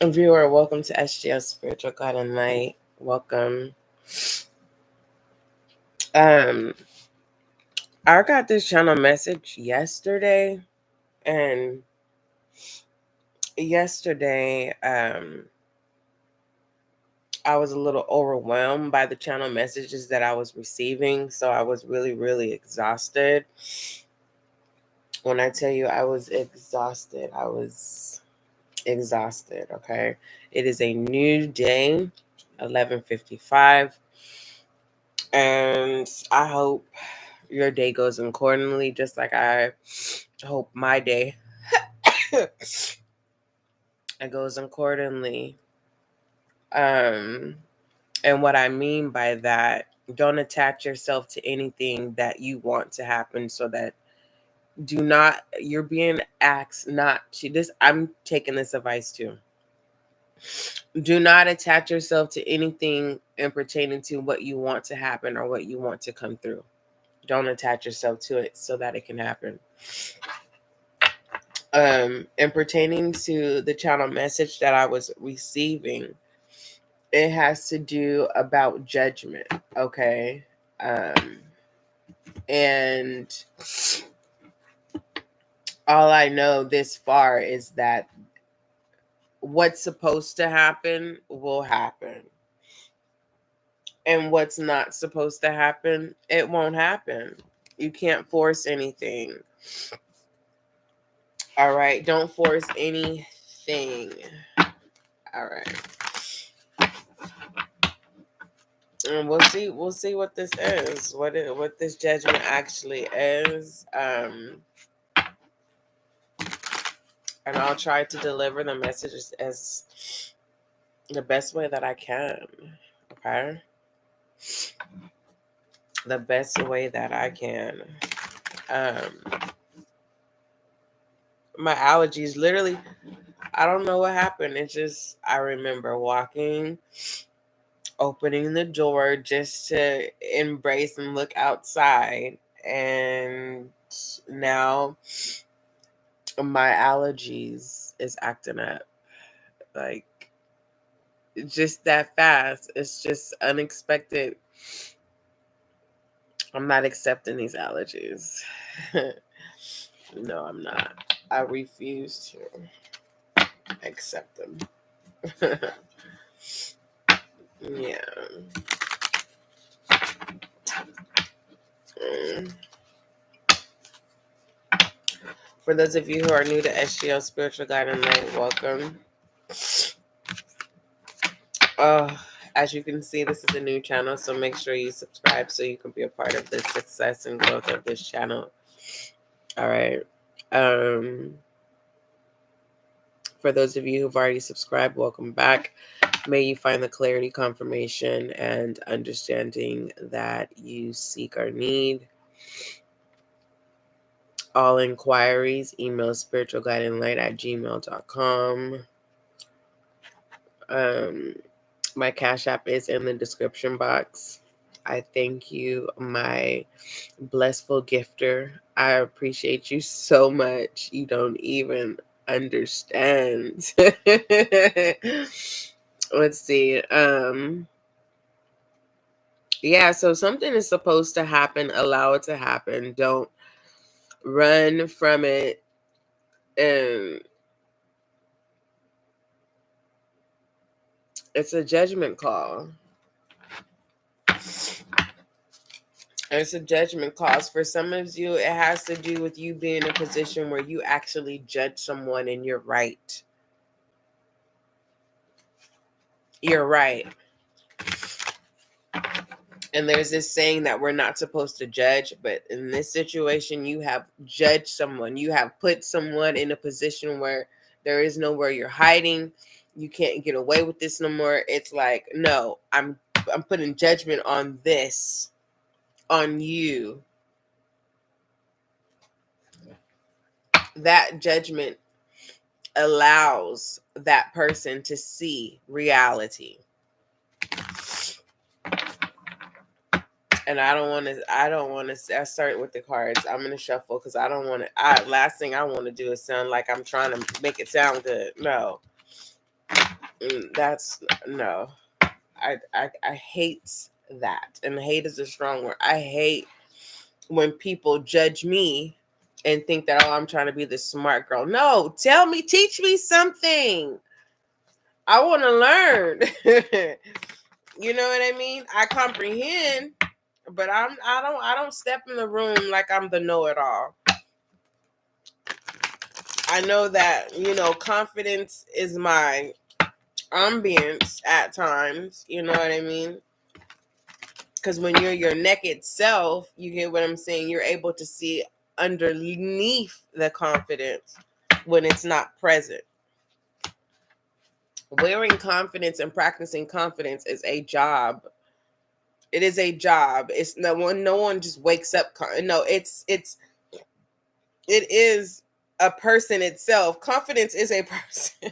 Viewer, welcome to SGL Spiritual Guiding Light. Welcome. I got this channel message yesterday, and yesterday, I was a little overwhelmed by the channel messages that I was receiving, so I was really, really exhausted. When I tell you I was exhausted, okay? It is a new day, 11:55, and I hope your day goes accordingly, just like I hope my day goes accordingly. And what I mean by that, don't attach yourself to anything that you want to happen, so that you're being asked not to this. I'm taking this advice too. Do not attach yourself to anything in pertaining to what you want to happen or what you want to come through. Don't attach yourself to it so that it can happen. And pertaining to the channel message that I was receiving, it has to do about judgment, okay? And all I know this far is that what's supposed to happen will happen. And what's not supposed to happen, it won't happen. You can't force anything. All right? Don't force anything. All right. And we'll see what this is. What this judgment actually is. And I'll try to deliver the messages as the best way that I can. Okay? The best way that I can. My allergies, literally, I don't know what happened. It's just, I remember walking, opening the door just to embrace and look outside. And now my allergies is acting up. Like, just that fast. It's just unexpected. I'm not accepting these allergies. No, I'm not. I refuse to accept them. Yeah. For those of you who are new to SGL Spiritual Guiding Light, welcome. As you can see, this is a new channel, so make sure you subscribe so you can be a part of the success and growth of this channel. All right. For those of you who've already subscribed, welcome back. May you find the clarity, confirmation, and understanding that you seek or need. All inquiries, email spiritualguidinglight@gmail.com. My CashApp is in the description box. I thank you, my blissful gifter. I appreciate you so much. You don't even understand. Let's see. Yeah, so something is supposed to happen. Allow it to happen. Don't run from it. It's a judgment call. It's a judgment call. For some of you, it has to do with you being in a position where you actually judge someone and you're right. You're right. And there's this saying that we're not supposed to judge, but in this situation, you have judged someone. You have put someone in a position where there is nowhere you're hiding. You can't get away with this no more. It's like, no, I'm putting judgment on this, on you. That judgment allows that person to see reality. And I don't want to start with the cards. I'm going to shuffle because I don't want to, last thing I want to do is sound like I'm trying to make it sound good. No. That's no. I hate that. And hate is a strong word. I hate when people judge me and think that, oh, I'm trying to be the smart girl. No, tell me, teach me something. I want to learn. You know what I mean? I comprehend, but I don't step in the room like I'm the know-it-all. I know that, confidence is my ambience at times, you know what I mean? Because when you're your naked self, you get what I'm saying? You're able to see underneath the confidence when it's not present. Wearing confidence and practicing confidence is a job. It is a job. It's no one just wakes up. No, it is a person itself. Confidence is a person.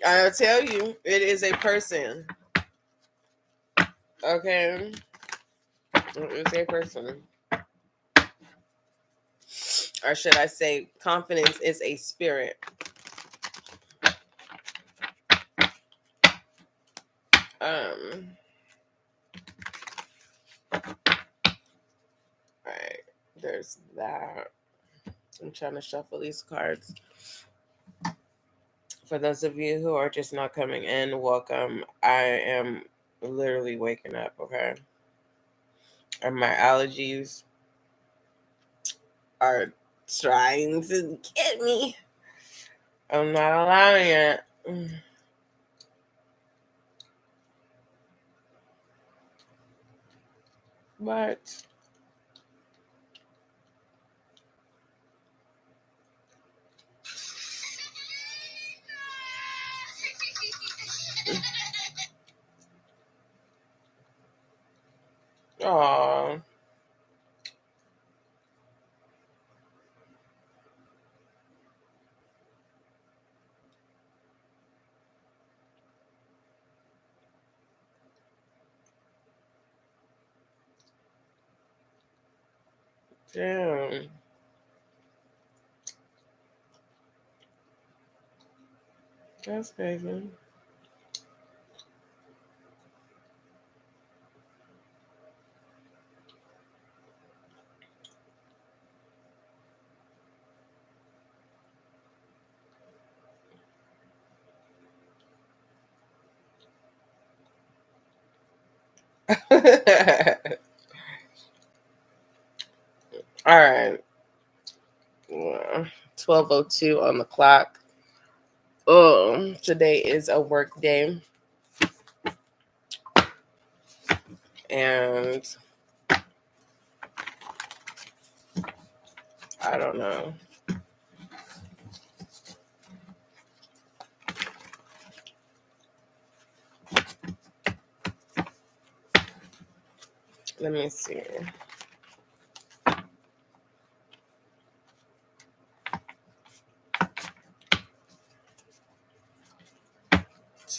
I'll tell you, it is a person. Okay? It is a person. Or should I say, confidence is a spirit. Alright, there's that. I'm trying to shuffle these cards. For those of you who are just not coming in, welcome. I am literally waking up, okay? And my allergies are trying to get me. I'm not allowing it. But oh, damn. That's crazy. All right. 12:02 on the clock. Oh, today is a work day. And I don't know. Let me see.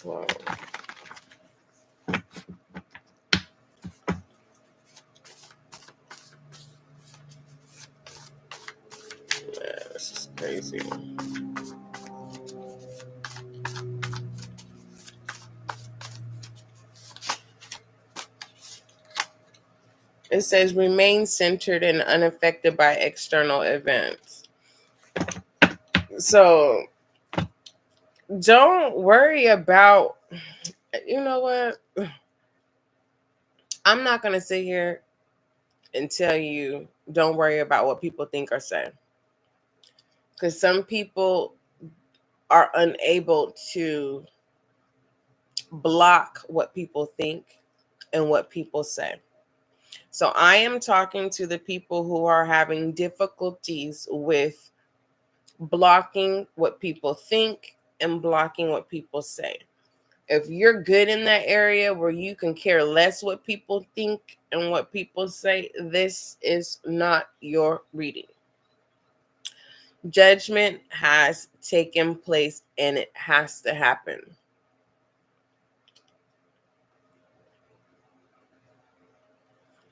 12. Yeah, this is crazy. It says remain centered and unaffected by external events. So don't worry about, you know what? I'm not going to sit here and tell you don't worry about what people think or say. Because some people are unable to block what people think and what people say. So I am talking to the people who are having difficulties with blocking what people think and blocking what people say. If you're good in that area where you can care less what people think and what people say, this is not your reading. Judgment has taken place and it has to happen.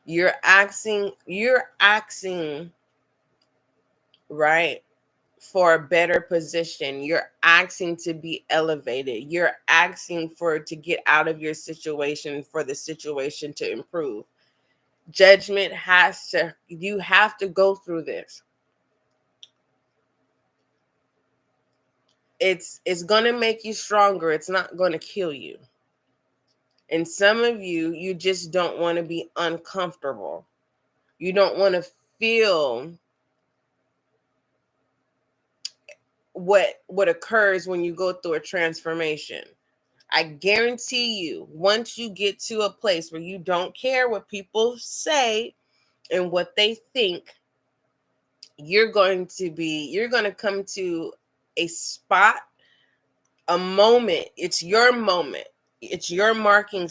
You're asking, right? for a better position. You're asking to be elevated. You're asking to get out of your situation, for the situation to improve. Judgment you have to go through this. It's going to make you stronger. It's not going to kill you. And some of you just don't want to be uncomfortable. You don't want to feel what occurs when you go through a transformation. I guarantee you, once you get to a place where you don't care what people say and what they think, you're going to come to a spot, a moment. It's your moment. It's your marker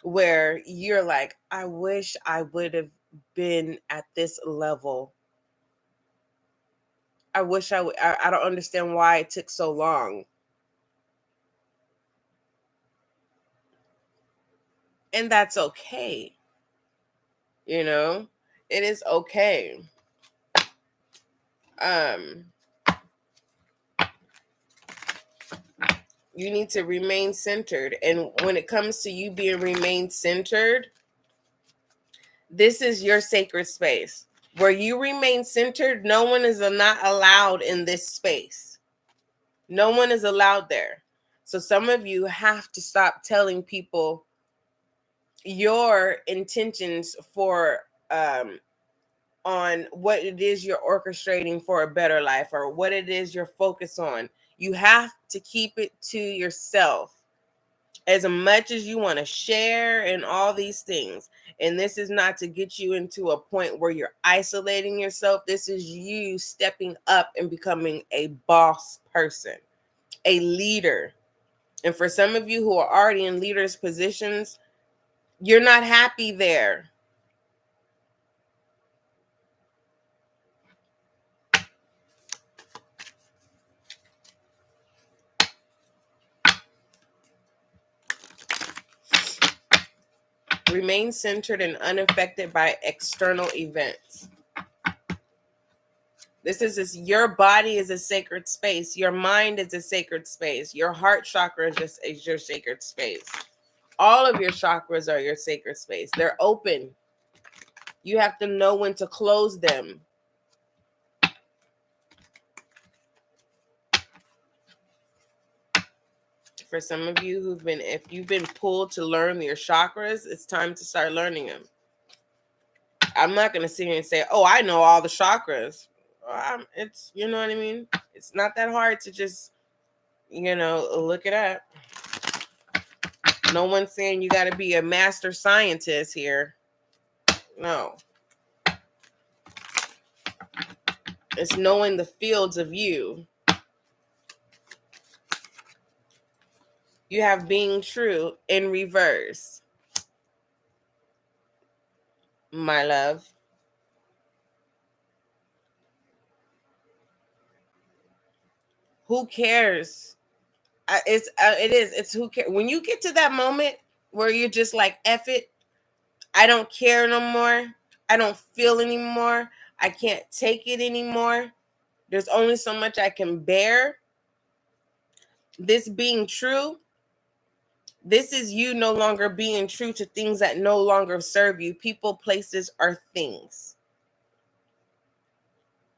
where you're like, I wish I would have been at this level. I wish I don't understand why it took so long. And that's okay. You know, it is okay. You need to remain centered. And when it comes to you being remain centered, this is your sacred space. Where you remain centered, no one is not allowed in this space. No one is allowed there. So some of you have to stop telling people your intentions for on what it is you're orchestrating for a better life, or what it is you're focused on. You have to keep it to yourself. As much as you want to share and all these things. And this is not to get you into a point where you're isolating yourself. This is you stepping up and becoming a boss person, a leader. And for some of you who are already in leaders positions, you're not happy there. Remain centered and unaffected by external events. Your body is a sacred space. Your mind is a sacred space. Your heart chakra is your sacred space. All of your chakras are your sacred space. They're open. You have to know when to close them. For some of you if you've been pulled to learn your chakras, it's time to start learning them. I'm not going to sit here and say, oh, I know all the chakras. It's, you know what I mean? It's not that hard to just, look it up. No one's saying you got to be a master scientist here. No. It's knowing the fields of you. You have being true in reverse, my love. Who cares? It's who cares. When you get to that moment where you're just like, F it, I don't care no more. I don't feel anymore. I can't take it anymore. There's only so much I can bear. This being true, this is you no longer being true to things that no longer serve you. People, places, or things.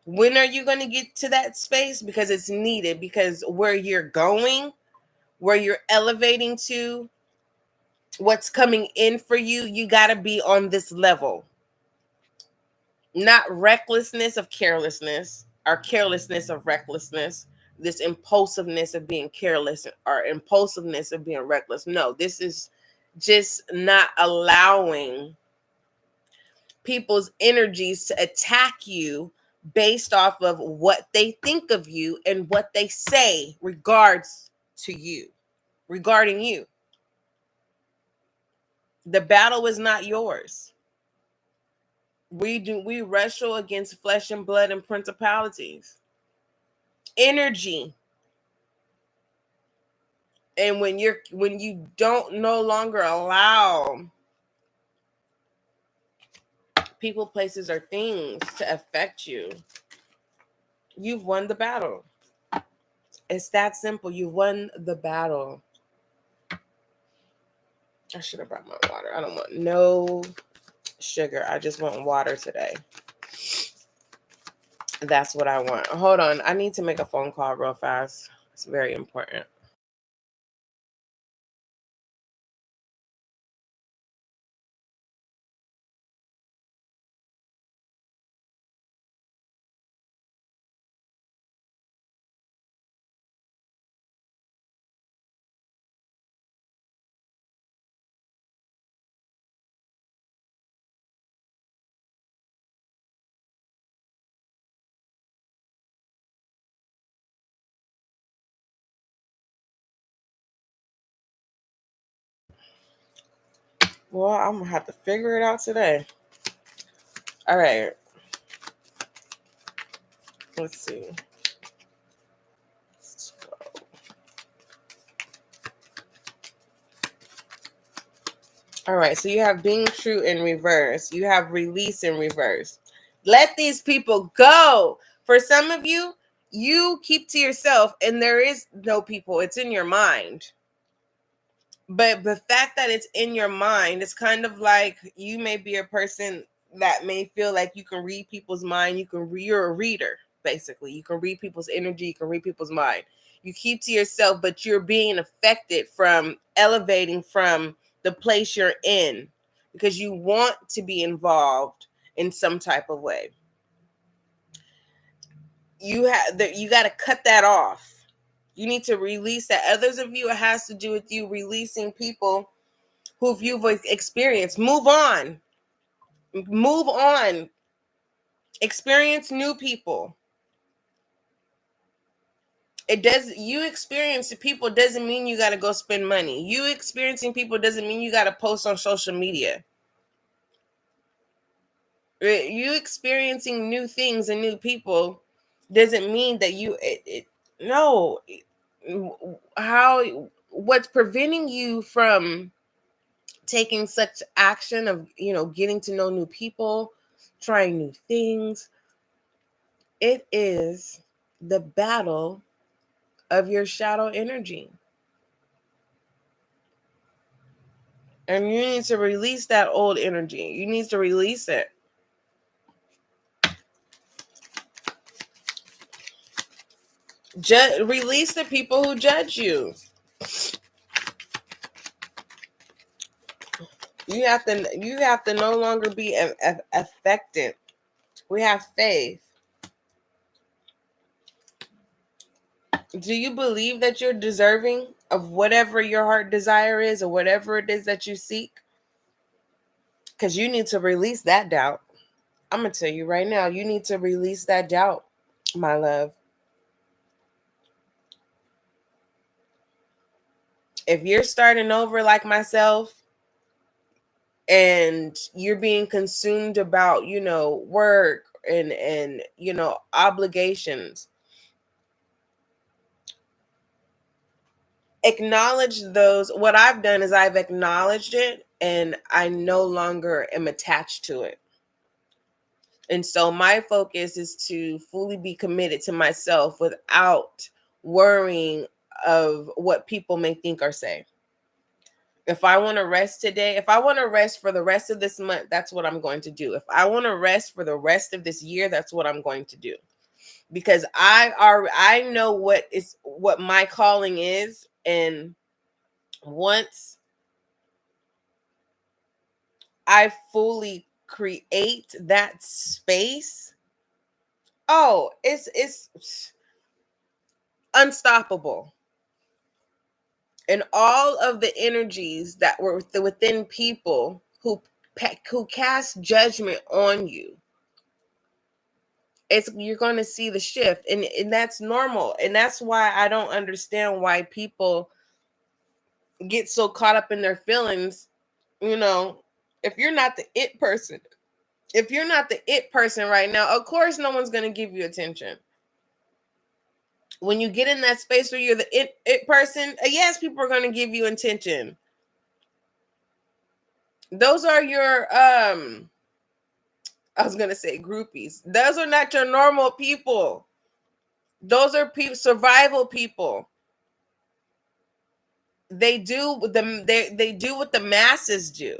When are you going to get to that space? Because it's needed. Because where you're going, where you're elevating to, what's coming in for you, you got to be on this level. Not recklessness of carelessness, or carelessness of recklessness, this impulsiveness of being careless, or impulsiveness of being reckless. No, this is just not allowing people's energies to attack you based off of what they think of you and what they say regarding you. The battle is not yours. We wrestle against flesh and blood and principalities. Energy. And when you don't no longer allow people, places, or things to affect you, You've won the battle. It's that simple. You won the battle. I should have brought my water. I don't want no sugar. I just want water today. That's what I want. Hold on. I need to make a phone call real fast. It's very important. Well, I'm going to have to figure it out today. All right. Let's see. All right. So you have being true in reverse. You have release in reverse. Let these people go. For some of you, you keep to yourself and there is no people. It's in your mind. But the fact that it's in your mind, it's kind of like you may be a person that may feel like you can read people's mind. You're a reader, basically. You can read people's energy. You can read people's mind. You keep to yourself, but you're being affected from elevating from the place you're in because you want to be involved in some type of way. You got to cut that off. You need to release that. Others of you, it has to do with you releasing people who you've experienced. Move on. Move on. Experience new people. You experiencing people doesn't mean you got to go spend money. You experiencing people doesn't mean you got to post on social media. You experiencing new things and new people doesn't mean that no. What's preventing you from taking such action of, getting to know new people, trying new things? It is the battle of your shadow energy. And you need to release that old energy. You need to release it. Release the people who judge you. You have to no longer be affected. We have faith. Do you believe that you're deserving of whatever your heart desire is or whatever it is that you seek? Because you need to release that doubt. I'm going to tell you right now, you need to release that doubt, my love. If you're starting over like myself and you're being consumed about, work and obligations, acknowledge those. What I've done is I've acknowledged it and I no longer am attached to it. And so my focus is to fully be committed to myself without worrying of what people may think or say. If I want to rest today, if I want to rest for the rest of this month, that's what I'm going to do. If I want to rest for the rest of this year, that's what I'm going to do. Because I know what my calling is. And once I fully create that space, it's unstoppable. And all of the energies that were within people who cast judgment on you, you're going to see the shift, and that's normal. And that's why I don't understand why people get so caught up in their feelings. If you're not the it person, right now, of course no one's going to give you attention. When you get in that space where you're the it person, yes, people are going to give you attention. Those are your I was going to say groupies. Those are not your normal people. Those are people, survival people. They do they do what the masses do.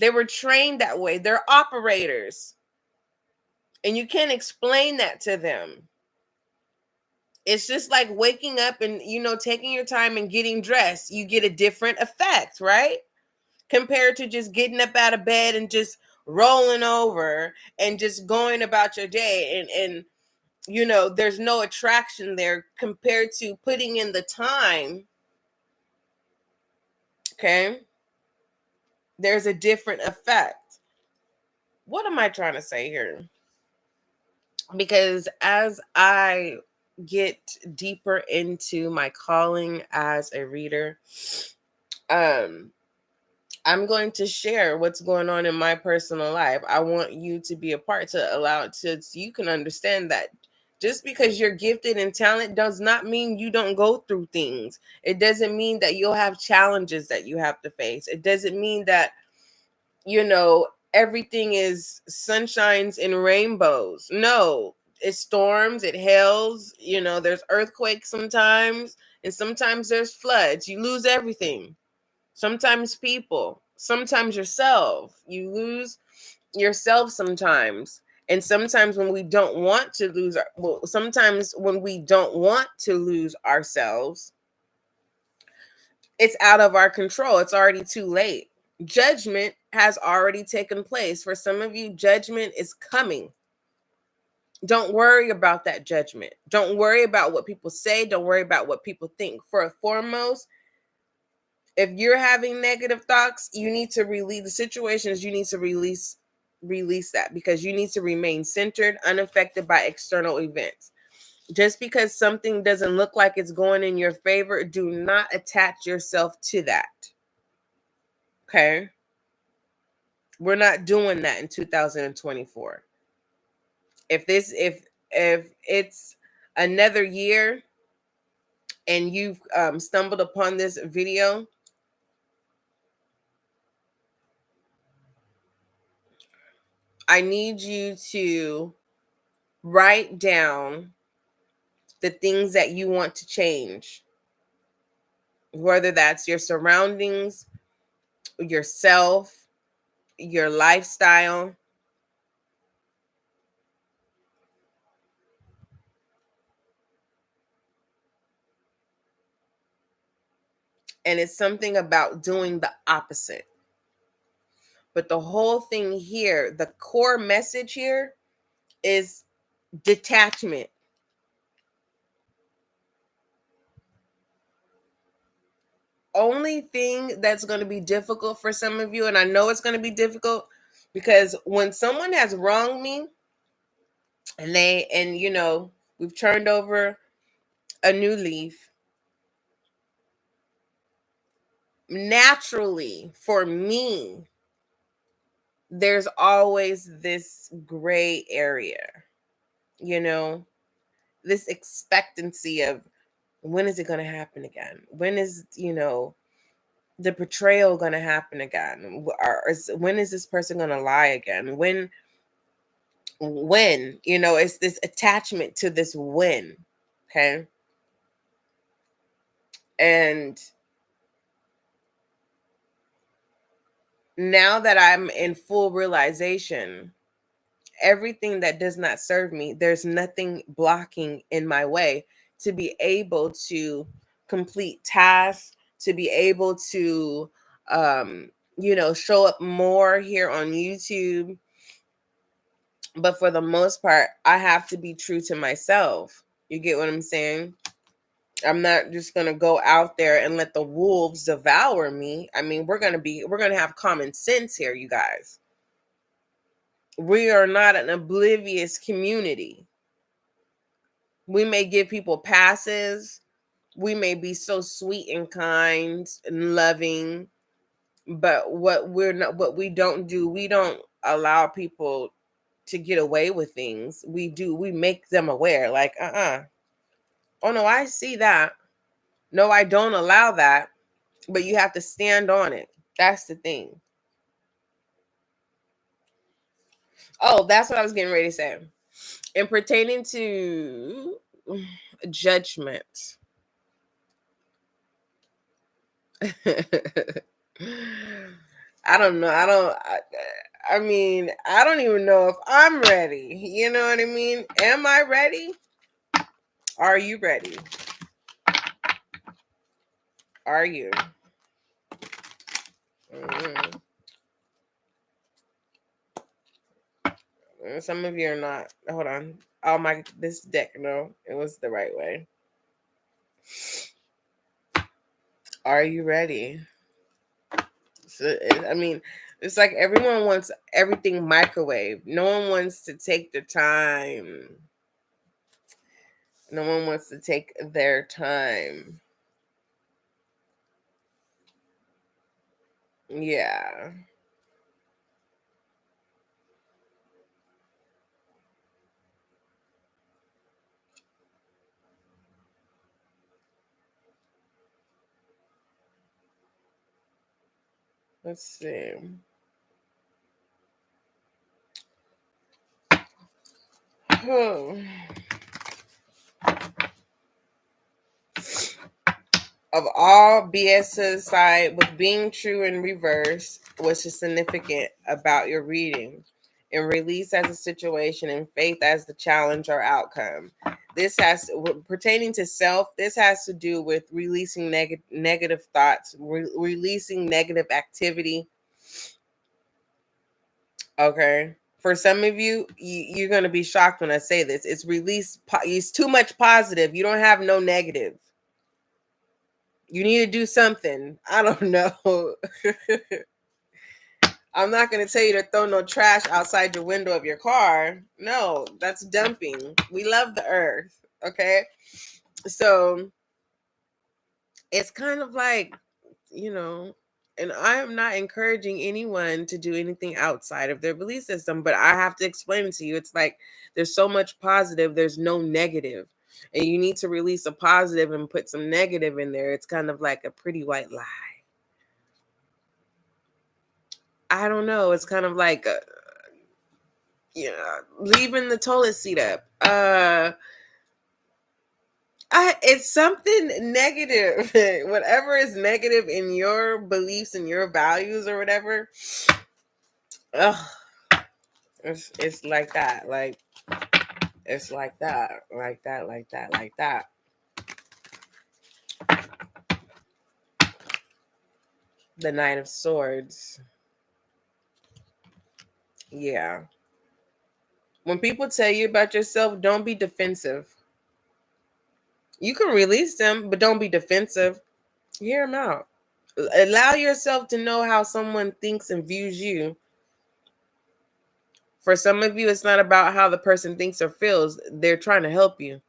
They were trained that way. They're operators. And you can't explain that to them. It's just like waking up and, taking your time and getting dressed. You get a different effect, right? Compared to just getting up out of bed and just rolling over and just going about your day. And there's no attraction there compared to putting in the time. Okay? There's a different effect. What am I trying to say here? Because as I get deeper into my calling as a reader, I'm going to share what's going on in my personal life. I want you to be a part, to allow it to, so you can understand that just because you're gifted and talented does not mean you don't go through things. It doesn't mean that you'll have challenges that you have to face. It doesn't mean that, everything is sunshines and rainbows. No, it storms, it hails, there's earthquakes sometimes, and sometimes there's floods. You lose everything. Sometimes people, sometimes yourself. You lose yourself sometimes. And sometimes when we don't want to lose sometimes when we don't want to lose ourselves, it's out of our control. It's already too late. Judgment has already taken place. For some of you, judgment is coming. Don't worry about that judgment. Don't worry about what people say. Don't worry about what people think. For foremost, if you're having negative thoughts, you need to release the situations. You need to release that, because you need to remain centered, unaffected by external events. Just because something doesn't look like it's going in your favor, do not attach yourself to that. Okay? We're not doing that in 2024. If it's another year and you've stumbled upon this video, I need you to write down the things that you want to change, whether that's your surroundings, yourself, your lifestyle. And it's something about doing the opposite. But the whole thing here, the core message here is detachment. Only thing that's going to be difficult for some of you, and I know it's going to be difficult, because when someone has wronged me and we've turned over a new leaf, naturally for me, there's always this gray area, this expectancy of, when is it going to happen again? When is, the betrayal going to happen again? Or when is this person going to lie again? When, it's this attachment to this when. Okay. And now that I'm in full realization, everything that does not serve me, there's nothing blocking in my way to be able to complete tasks, to be able to show up more here on YouTube. But for the most part, I have to be true to myself. You get what I'm saying? I'm not just going to go out there and let the wolves devour me. I mean, we're going to have common sense here, you guys. We are not an oblivious community. We may give people passes. We may be so sweet and kind and loving, but what we don't do, we don't allow people to get away with things. We make them aware, like, oh no, I see that. No, I don't allow that. But you have to stand on it. That's the thing. Oh, that's what I was getting ready to say. And pertaining to judgment. I don't know. I mean, I don't even know if I'm ready. You know what I mean? Am I ready? Are you ready? Are you? Mm. Some of you are not. Hold on. Oh my, this deck, no, it was the right way. Are you ready? So, I mean, it's like everyone wants everything microwave. No one wants to take the time. No one wants to take their time. Yeah. Let's see. Oh. Of all BS aside, with being true in reverse, which is significant about your reading, and release as a situation and faith as the challenge or outcome. This has pertaining to self. This has to do with releasing negative thoughts, releasing negative activity. Okay. For some of you, you're going to be shocked when I say this. It's release. It's too much positive. You don't have no negative. You need to do something. I don't know. I'm not going to tell you to throw no trash outside your window of your car. No, that's dumping. We love the earth. Okay. So it's kind of like, you know, and I am not encouraging anyone to do anything outside of their belief system, but I have to explain it to you. It's like there's so much positive, there's no negative. And you need to release a positive and put some negative in there. It's kind of like a pretty white lie. I don't know. It's kind of like, leaving the toilet seat up. It's something negative. Whatever is negative in your beliefs and your values or whatever. Ugh, it's like that. Like it's like that. Like that. Like that. Like that. The Knight of Swords. Yeah. When people tell you about yourself, don't be defensive. You can release them, but don't be defensive. Hear them out. Allow yourself to know how someone thinks and views you. For some of you, it's not about how the person thinks or feels. They're trying to help you.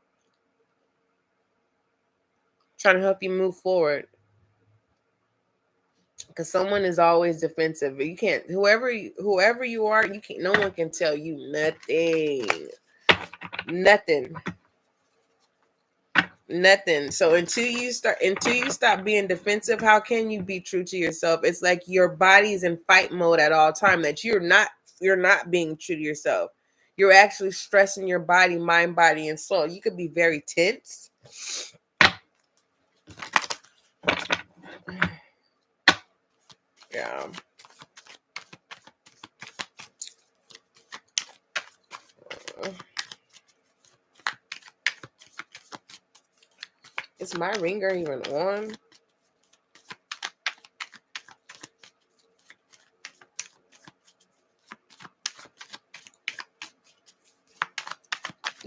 Trying to help you move forward. Because someone is always defensive. You can't, whoever you are, you can't, no one can tell you nothing. Nothing. Nothing. So until you stop being defensive, how can you be true to yourself? It's like your body's in fight mode at all time, that you're not being true to yourself. You're actually stressing your body, mind, body, and soul. You could be very tense. Yeah. Is my ringer even on?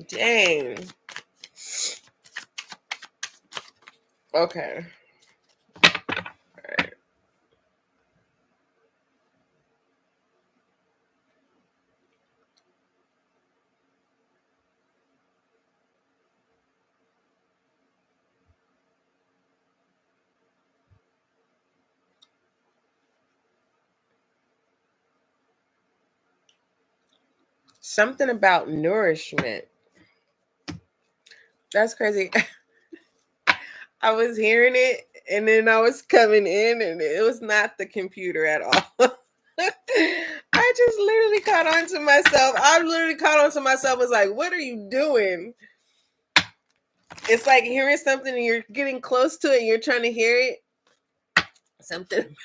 Dang. Okay. All right. Something about nourishment. That's crazy. I was hearing it and then I was coming in and it was not the computer at all. I I just literally caught on to myself. I literally caught on to myself. Was like, what are you doing? It's like hearing something and you're getting close to it and you're trying to hear it. Something.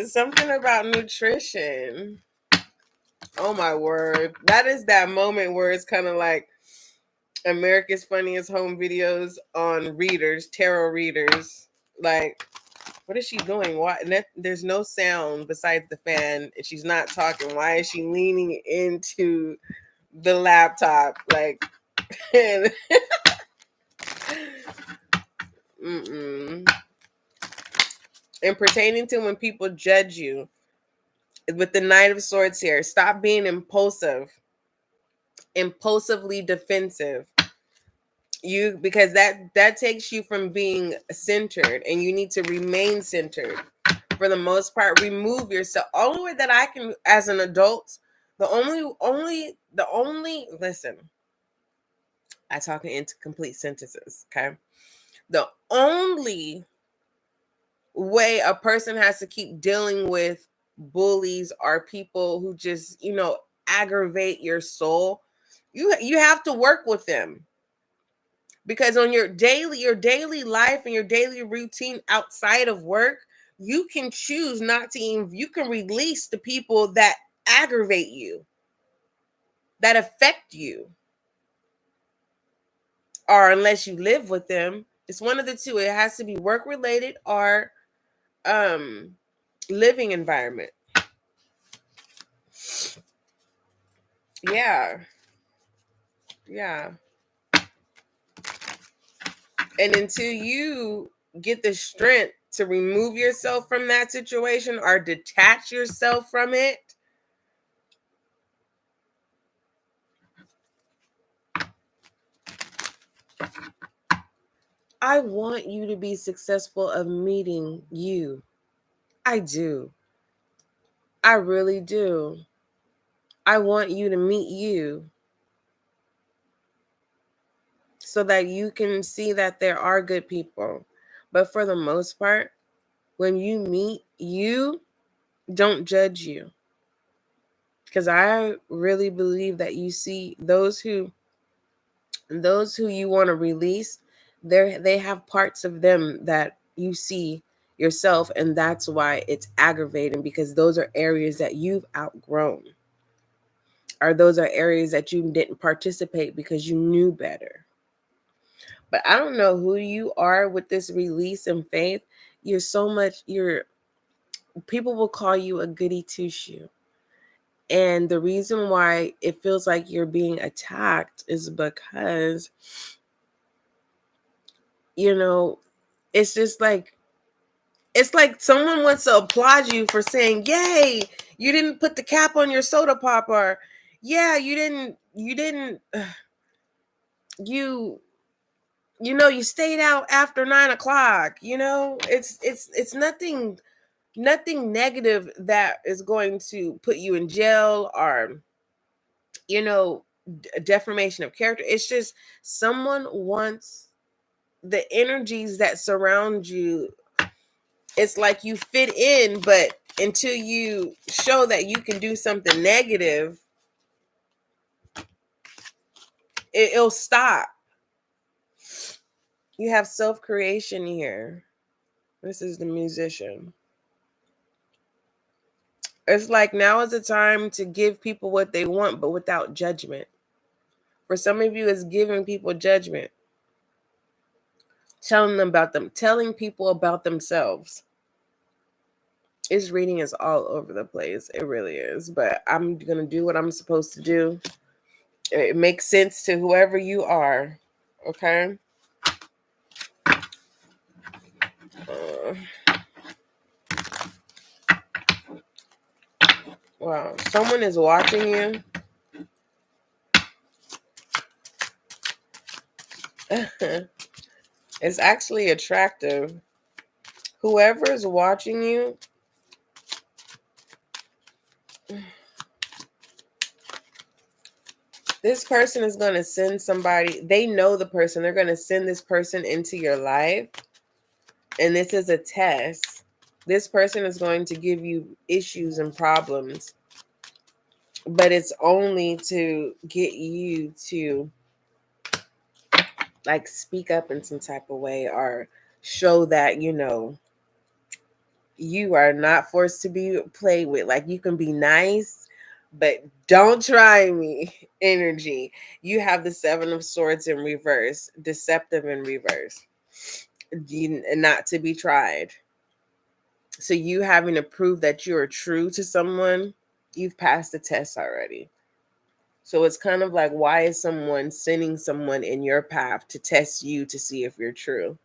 Something about nutrition. Oh my word. That is that moment where it's kind of like America's Funniest Home Videos on readers, tarot readers. Like, what is she doing? Why? There's no sound besides the fan, and she's not talking. Why is she leaning into the laptop? Like, mm-mm. And pertaining to when people judge you, with the Knight of Swords here, stop being impulsively defensive. Because that takes you from being centered, and you need to remain centered. For the most part, remove yourself. Only way that I can, as an adult, the only listen. I talk into complete sentences. Okay, the only way a person has to keep dealing with bullies are people who just aggravate your soul. You have to work with them. Because on your daily life and your daily routine outside of work, you can choose not to even, you can release the people that aggravate you, that affect you. Or unless you live with them, it's one of the two. It has to be work related or living environment. Yeah. Yeah. And until you get the strength to remove yourself from that situation or detach yourself from it, I want you to be successful of meeting you. I do. I really do. I want you to meet you so that you can see that there are good people. But for the most part, when you meet you, don't judge you. Because I really believe that you see those who you want to release, they have parts of them that you see yourself, and that's why it's aggravating, because those are areas that you've outgrown, or those are areas that you didn't participate because you knew better. But I don't know who you are with this release and faith. People will call you a goody two shoe. And the reason why it feels like you're being attacked is because, it's just like, it's like someone wants to applaud you for saying, yay, you didn't put the cap on your soda pop, or yeah, you didn't, you stayed out after 9 o'clock. It's nothing negative that is going to put you in jail or, defamation of character. It's just someone wants the energies that surround you. It's like you fit in, but until you show that you can do something negative, it'll stop. You have self-creation here. This is the Musician. It's like now is the time to give people what they want, but without judgment. For some of you, it's giving people judgment. Telling people about themselves. This reading is all over the place. It really is. But I'm going to do what I'm supposed to do. It makes sense to whoever you are. Okay? Wow. Someone is watching you. It's actually attractive. Whoever is watching you, this person is going to send somebody. They know the person. They're going to send this person into your life. And this is a test. This person is going to give you issues and problems, but it's only to get you to like speak up in some type of way, or show that, you know, you are not forced to be played with. Like, you can be nice, but don't try me energy. You have the Seven of Swords in reverse, deceptive in reverse, not to be tried. So you having to prove that you're true to someone, you've passed the test already. So it's kind of like, why is someone sending someone in your path to test you to see if you're true?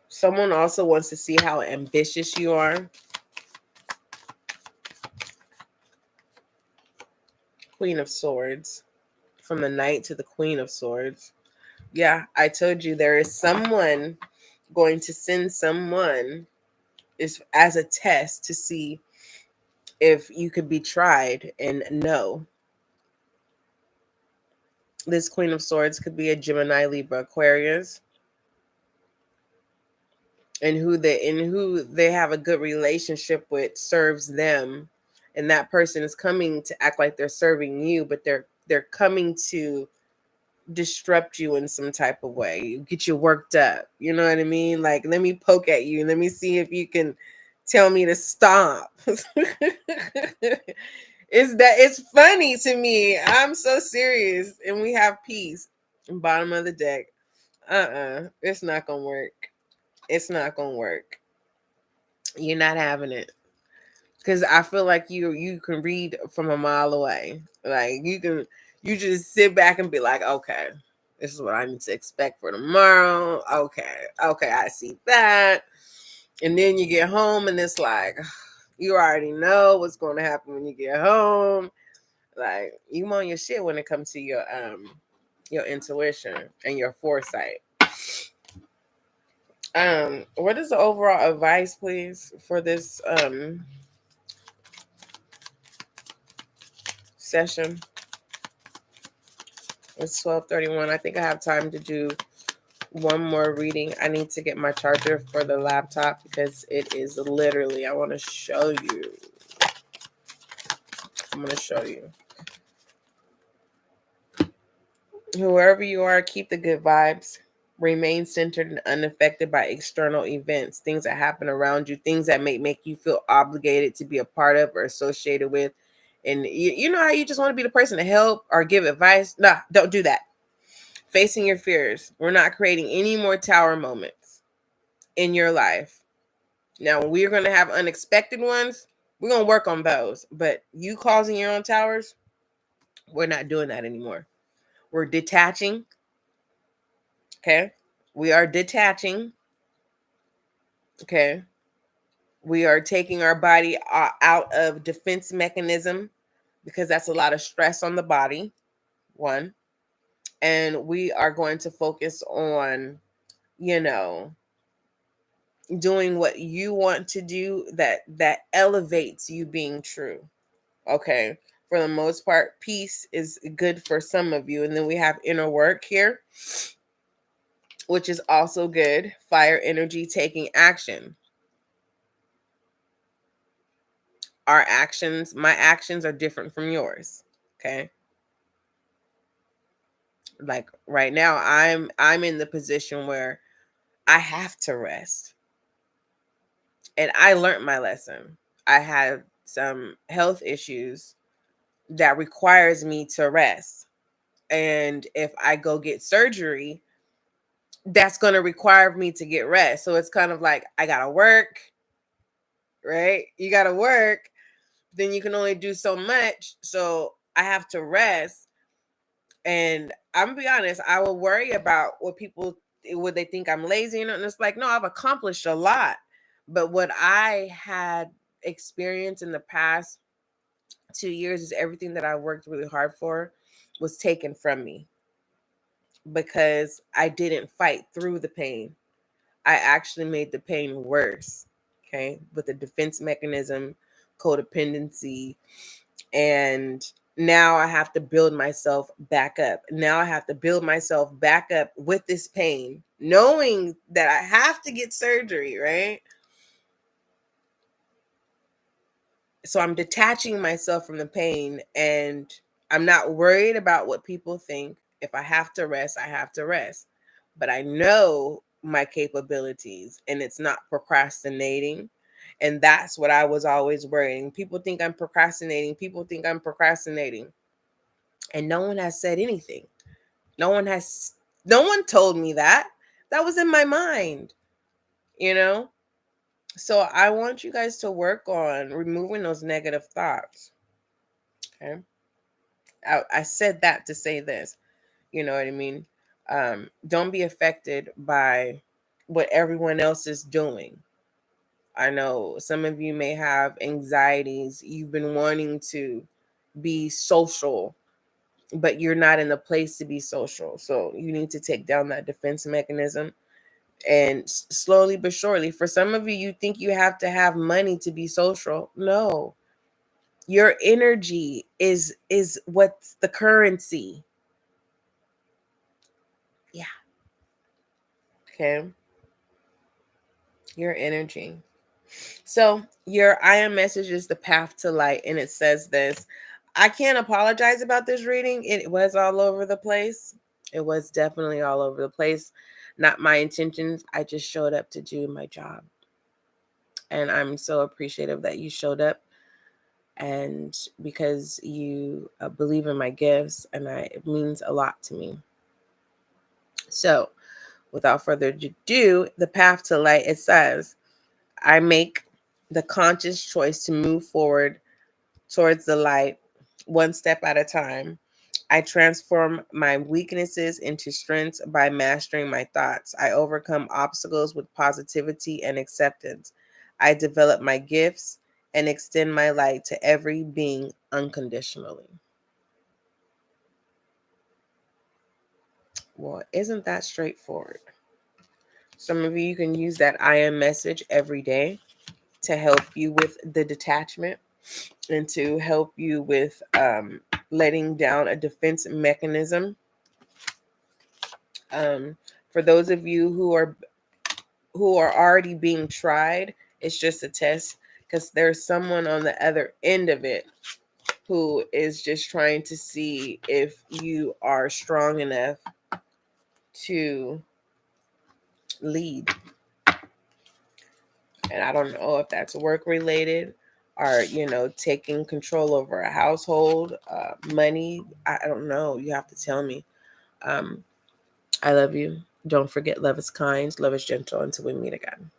Someone also wants to see how ambitious you are. Queen of Swords. From the Knight to the Queen of Swords. Yeah, I told you there is someone going to send someone is as a test to see if you could be tried, and no. This Queen of Swords could be a Gemini, Libra, Aquarius, and who they have a good relationship with serves them, and that person is coming to act like they're serving you, but they're coming to disrupt you in some type of way, get you worked up. You know what I mean? Like, let me poke at you. Let me see if you can tell me to stop. It's funny to me. I'm so serious. And we have peace. Bottom of the deck. It's not gonna work. It's not gonna work. You're not having it. Because I feel like you can read from a mile away. Like, you just sit back and be like, okay, this is what I need to expect for tomorrow. Okay, I see that. And then you get home and it's like, you already know what's going to happen when you get home. Like, you on your shit when it comes to your intuition and your foresight. What is the overall advice, please, for this session? It's 12:31. I think I have time to do one more reading. I need to get my charger for the laptop because it is literally, I want to show you. I'm going to show you. Whoever you are, keep the good vibes. Remain centered and unaffected by external events, things that happen around you, things that may make you feel obligated to be a part of or associated with. And you know how you just want to be the person to help or give advice? Nah, don't do that. Facing your fears. We're not creating any more tower moments in your life. Now, we're going to have unexpected ones. We're going to work on those. But you causing your own towers, we're not doing that anymore. We're detaching. Okay. We are detaching. Okay. We are taking our body out of defense mechanism because that's a lot of stress on the body. One. And we are going to focus on, doing what you want to do that elevates you being true. Okay. For the most part, peace is good for some of you. And then we have inner work here, which is also good. Fire energy, taking action. My actions are different from yours. Okay. Like right now, I'm in the position where I have to rest. And I learned my lesson. I had some health issues that requires me to rest. And if I go get surgery, that's going to require me to get rest. So it's kind of like, I got to work, right? You got to work. Then you can only do so much. So I have to rest. And I'm gonna be honest, I will worry about would they think I'm lazy? And it's like, no, I've accomplished a lot. But what I had experienced in the past 2 years is everything that I worked really hard for was taken from me because I didn't fight through the pain. I actually made the pain worse. Okay. With the defense mechanism, codependency, and Now I have to build myself back up. Now I have to build myself back up with this pain, knowing that I have to get surgery, right? So I'm detaching myself from the pain, and I'm not worried about what people think. If I have to rest, I have to rest. But I know my capabilities, and it's not procrastinating. And that's what I was always worrying. People think I'm procrastinating. People think I'm procrastinating. And no one has said anything. No one told me that. That was in my mind, you know? So I want you guys to work on removing those negative thoughts. Okay. I said that to say this, you know what I mean? Don't be affected by what everyone else is doing. I know some of you may have anxieties. You've been wanting to be social, but you're not in the place to be social. So you need to take down that defense mechanism, and slowly but surely. For some of you, you think you have to have money to be social. No. Your energy is what's the currency. Yeah. Okay. Your energy. So your I am message is the path to light, and it says this. I can't apologize about this reading. It was all over the place. It was definitely all over the place. Not my intentions. I just showed up to do my job. And I'm so appreciative that you showed up, and because you believe in my gifts, and it means a lot to me. So without further ado, the path to light, it says, I make the conscious choice to move forward towards the light one step at a time. I transform my weaknesses into strengths by mastering my thoughts. I overcome obstacles with positivity and acceptance. I develop my gifts and extend my light to every being unconditionally. Well, isn't that straightforward? Some of you can use that I am message every day to help you with the detachment, and to help you with letting down a defense mechanism. For those of you who are already being tried, it's just a test, because there's someone on the other end of it who is just trying to see if you are strong enough to lead. And I don't know if that's work related, or taking control over a household, money. I don't know. You have to tell me. I love you. Don't forget, love is kind, love is gentle. Until we meet again.